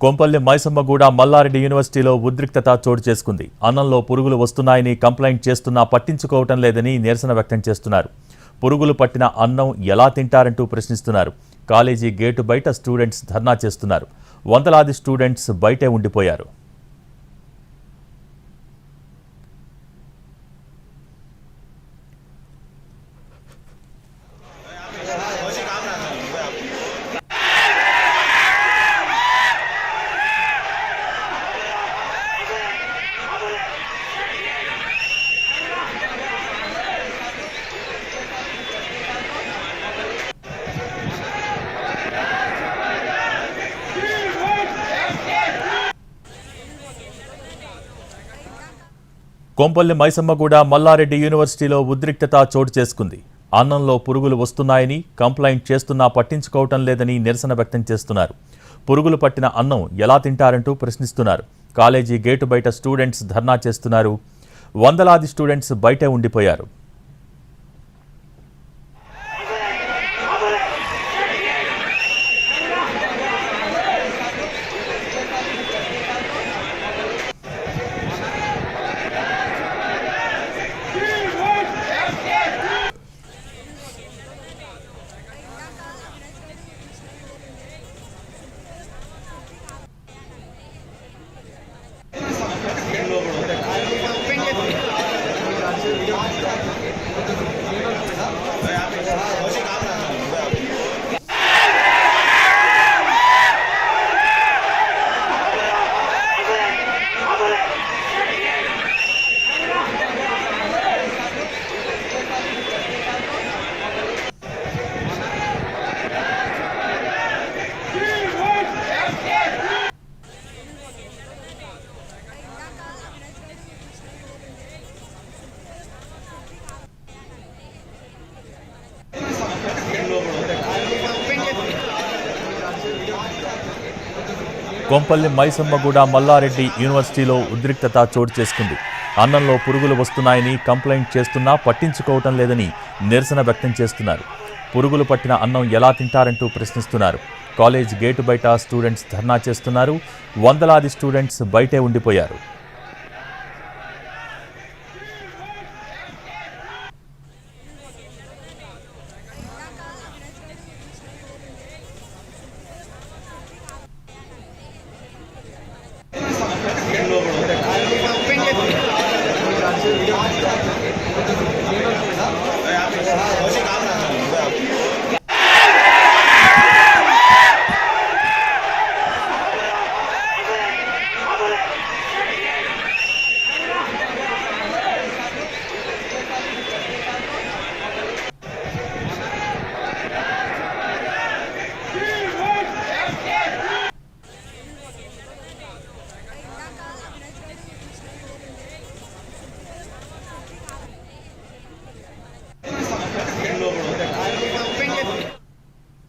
కొంపల్లి మైసమ్మగూడ మల్లారెడ్డి యూనివర్సిటీలో ఉద్రిక్తత చోటు చేసుకుంది. అన్నంలో పురుగులు వస్తున్నాయని కంప్లైంట్ చేస్తున్నా పట్టించుకోవటం లేదని నిరసన వ్యక్తం చేస్తున్నారు. పురుగులు పట్టిన అన్నం ఎలా తింటారంటూ ప్రశ్నిస్తున్నారు. కాలేజీ గేటు బయట స్టూడెంట్స్ ధర్నా చేస్తున్నారు. వందలాది స్టూడెంట్స్ బయటే ఉండిపోయారు. కొంపల్లి మైసమ్మగూడ మల్లారెడ్డి యూనివర్సిటీలో ఉద్రిక్తత చోటు చేసుకుంది. అన్నంలో పురుగులు వస్తున్నాయని కంప్లైంట్ చేస్తున్నా పట్టించుకోవటం లేదని నిరసన వ్యక్తం చేస్తున్నారు. పురుగులు పట్టిన అన్నం ఎలా తింటారంటూ ప్రశ్నిస్తున్నారు. కాలేజీ గేటు బయట స్టూడెంట్స్ ధర్నా చేస్తున్నారు. వందలాది స్టూడెంట్స్ బయటే ఉండిపోయారు. కొంపల్లి మైసమ్మగూడ మల్లారెడ్డి యూనివర్సిటీలో ఉద్రిక్తత చోటు చేసుకుంది. అన్నంలో పురుగులు వస్తున్నాయని కంప్లైంట్ చేస్తున్నా పట్టించుకోవటం లేదని నిరసన వ్యక్తం చేస్తున్నారు. పురుగులు పట్టిన అన్నం ఎలా తింటారంటూ ప్రశ్నిస్తున్నారు. కాలేజ్ గేటు బయట స్టూడెంట్స్ ధర్నా చేస్తున్నారు. వందలాది స్టూడెంట్స్ బయటే ఉండిపోయారు.